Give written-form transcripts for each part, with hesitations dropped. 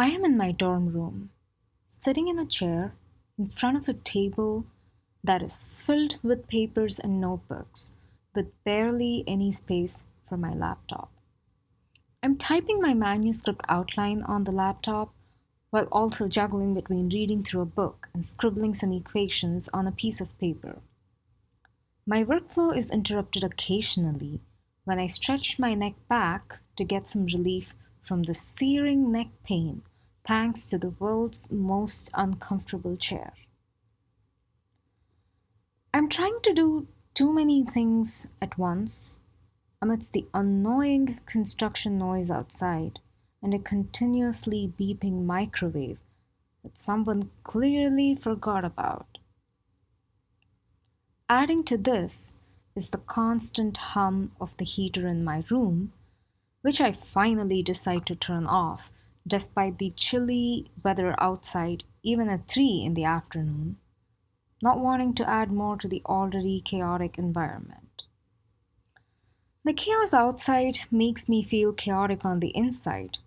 I am in my dorm room, sitting in a chair in front of a table that is filled with papers and notebooks, with barely any space for my laptop. I'm typing my manuscript outline on the laptop while also juggling between reading through a book and scribbling some equations on a piece of paper. My workflow is interrupted occasionally when I stretch my neck back to get some relief from the searing neck pain thanks to the world's most uncomfortable chair. I'm trying to do too many things at once amidst the annoying construction noise outside and a continuously beeping microwave that someone clearly forgot about. Adding to this is the constant hum of the heater in my room, which I finally decide to turn off despite the chilly weather outside, even at 3 in the afternoon, not wanting to add more to the already chaotic environment. The chaos outside makes me feel chaotic on the inside,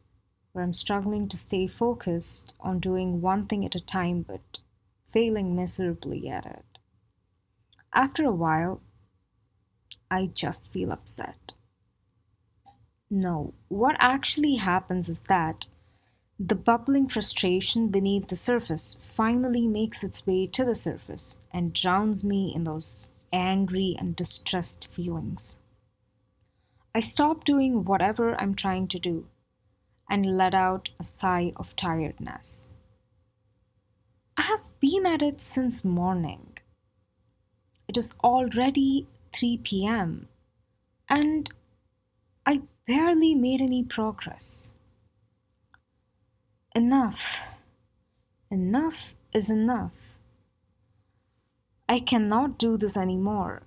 where I'm struggling to stay focused on doing one thing at a time but failing miserably at it. After a while, I just feel upset. No, what actually happens is that the bubbling frustration beneath the surface finally makes its way to the surface and drowns me in those angry and distressed feelings. I stop doing whatever I'm trying to do and let out a sigh of tiredness. I have been at it since morning. It is already 3 p.m. and I barely made any progress. Enough. Enough is enough. I cannot do this anymore.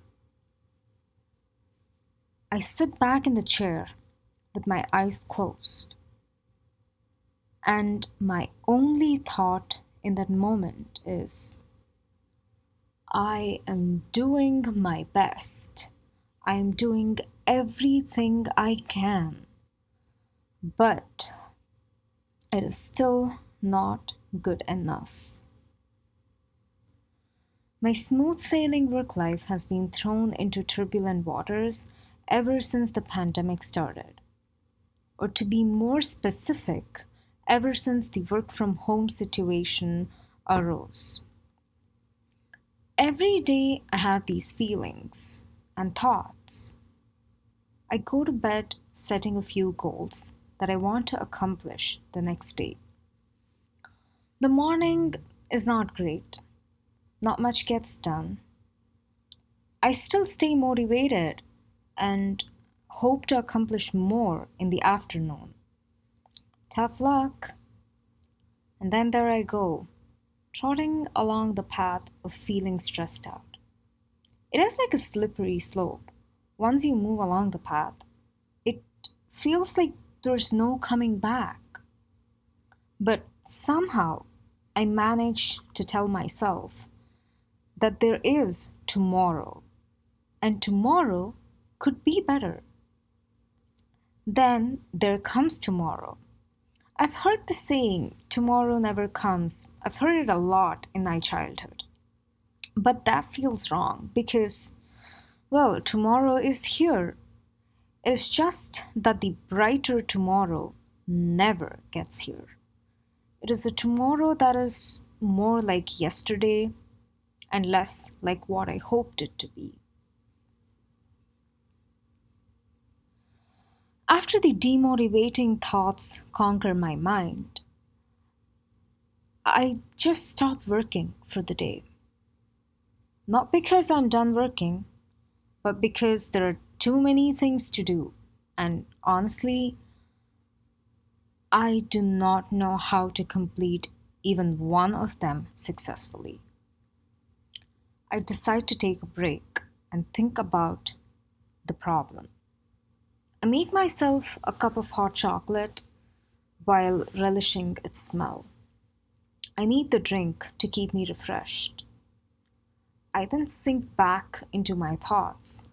I sit back in the chair with my eyes closed, and my only thought in that moment is I am doing my best. I am doing everything I can, but it is still not good enough. My smooth sailing work life has been thrown into turbulent waters ever since the pandemic started. Or to be more specific, ever since the work from home situation arose. Every day I have these feelings and thoughts. I go to bed setting a few goals that I want to accomplish the next day. The morning is not great. Not much gets done. I still stay motivated and hope to accomplish more in the afternoon. Tough luck. And then there I go, trotting along the path of feeling stressed out. It is like a slippery slope. Once you move along the path, it feels like there's no coming back. But somehow I manage to tell myself that there is tomorrow, and tomorrow could be better. Then there comes tomorrow. I've heard the saying, tomorrow never comes. I've heard it a lot in my childhood. But that feels wrong because, well, tomorrow is here. It is just that the brighter tomorrow never gets here. It is a tomorrow that is more like yesterday and less like what I hoped it to be. After the demotivating thoughts conquer my mind, I just stop working for the day. Not because I'm done working, but because there are too many things to do. And honestly, I do not know how to complete even one of them successfully. I decide to take a break and think about the problem. I make myself a cup of hot chocolate while relishing its smell. I need the drink to keep me refreshed. I then sink back into my thoughts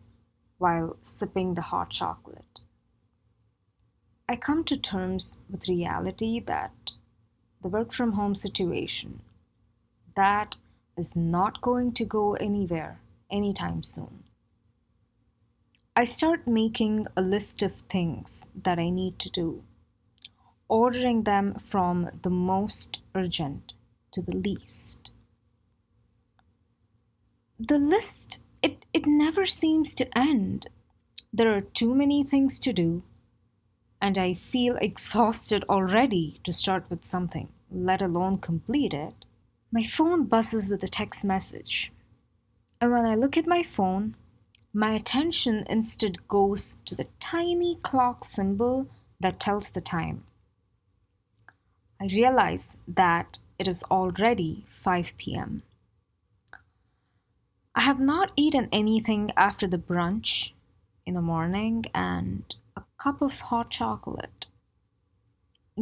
while sipping the hot chocolate. I come to terms with reality that the work from home situation. That is not going to go anywhere anytime soon. I start making a list of things that I need to do, ordering them from the most urgent to the least. The list, it never seems to end. There are too many things to do, and I feel exhausted already to start with something, let alone complete it. My phone buzzes with a text message, and when I look at my phone, my attention instead goes to the tiny clock symbol that tells the time. I realize that it is already 5 p.m. I have not eaten anything after the brunch in the morning and a cup of hot chocolate.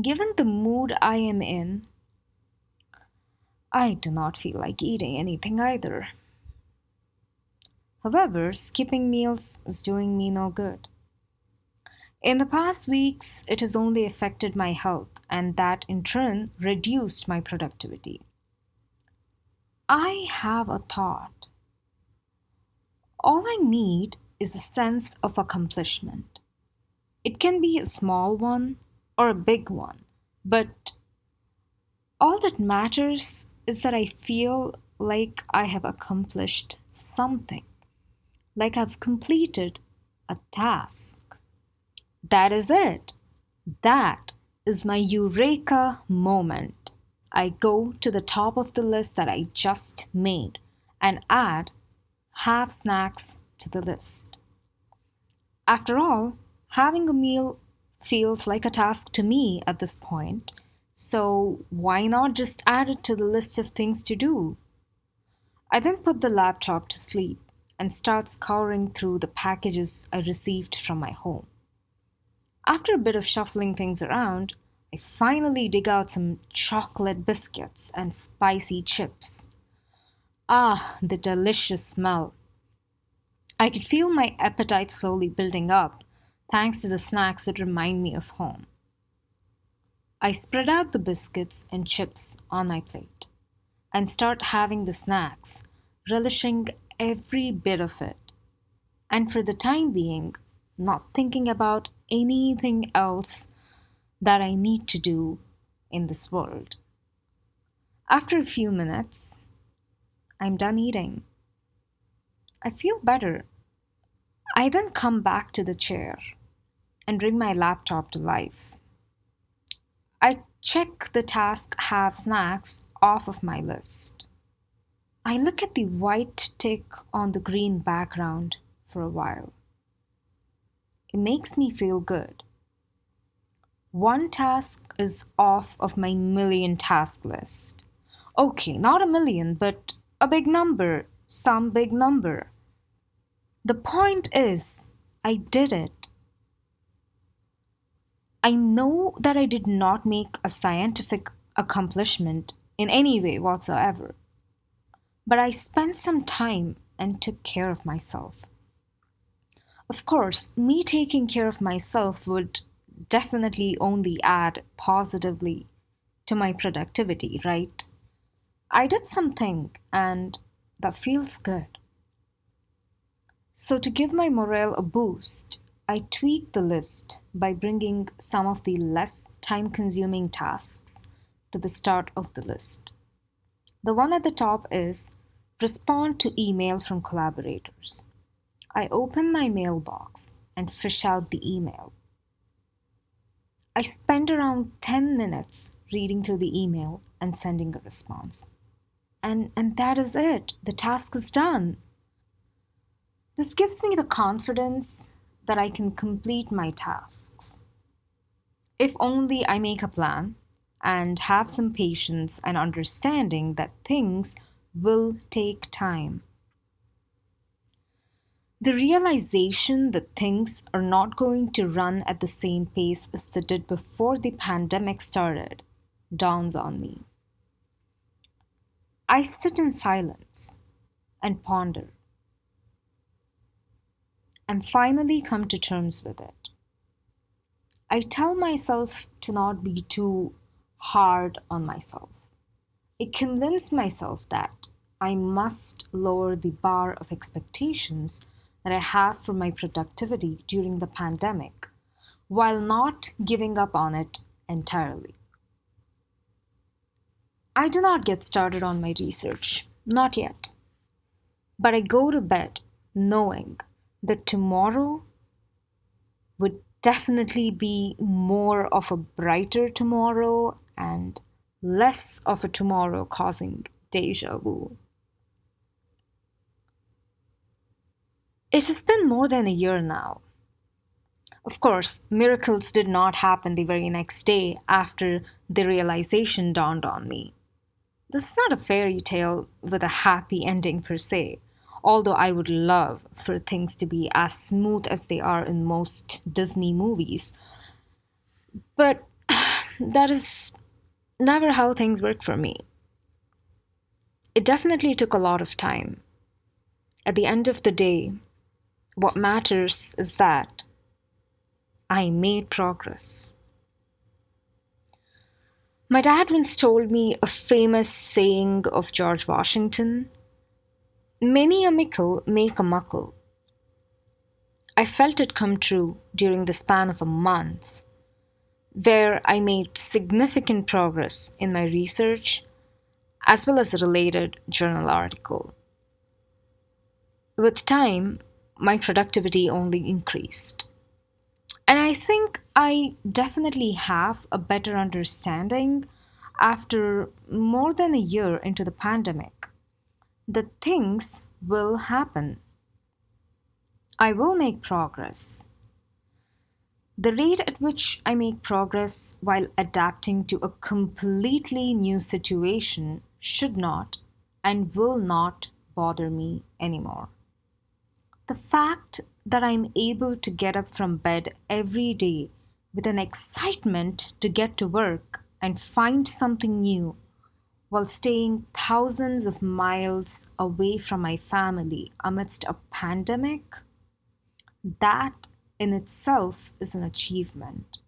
Given the mood I am in, I do not feel like eating anything either. However, skipping meals is doing me no good. In the past weeks, it has only affected my health, and that in turn reduced my productivity. I have a thought. All I need is a sense of accomplishment. It can be a small one or a big one, but all that matters is that I feel like I have accomplished something, like I've completed a task. That is it. That is my eureka moment. I go to the top of the list that I just made and add have snacks to the list. After all, having a meal feels like a task to me at this point, so why not just add it to the list of things to do? I then put the laptop to sleep and start scouring through the packages I received from my home. After a bit of shuffling things around, I finally dig out some chocolate biscuits and spicy chips. Ah, the delicious smell. I could feel my appetite slowly building up, thanks to the snacks that remind me of home. I spread out the biscuits and chips on my plate and start having the snacks, relishing every bit of it, and for the time being, not thinking about anything else that I need to do in this world. After a few minutes, I'm done eating. I feel better. I then come back to the chair and bring my laptop to life. I check the task have snacks off of my list. I look at the white tick on the green background for a while. It makes me feel good. One task is off of my million task list. Okay, not a million, but a big number, some big number. The point is, I did it. I know that I did not make a scientific accomplishment in any way whatsoever, but I spent some time and took care of myself. Of course, me taking care of myself would definitely only add positively to my productivity, right? I did something and that feels good. So, to give my morale a boost, I tweak the list by bringing some of the less time consuming tasks to the start of the list. The one at the top is respond to email from collaborators. I open my mailbox and fish out the email. I spend around 10 minutes reading through the email and sending a response. And that is it. The task is done. This gives me the confidence that I can complete my tasks. If only I make a plan and have some patience and understanding that things will take time. The realization that things are not going to run at the same pace as they did before the pandemic started dawns on me. I sit in silence and ponder and finally come to terms with it. I tell myself to not be too hard on myself. I convinced myself that I must lower the bar of expectations that I have for my productivity during the pandemic while not giving up on it entirely. I do not get started on my research, not yet, but I go to bed knowing that tomorrow would definitely be more of a brighter tomorrow and less of a tomorrow causing deja vu. It has been more than a year now. Of course, miracles did not happen the very next day after the realization dawned on me. This is not a fairy tale with a happy ending per se, although I would love for things to be as smooth as they are in most Disney movies. But that is never how things work for me. It definitely took a lot of time. At the end of the day, what matters is that I made progress. My dad once told me a famous saying of George Washington: many a mickle make a muckle. I felt it come true during the span of a month, where I made significant progress in my research as well as a related journal article. With time, my productivity only increased. And I think I definitely have a better understanding after more than a year into the pandemic that things will happen. I will make progress. The rate at which I make progress while adapting to a completely new situation should not and will not bother me anymore. The fact that I'm able to get up from bed every day with an excitement to get to work and find something new while staying thousands of miles away from my family amidst a pandemic, that in itself is an achievement.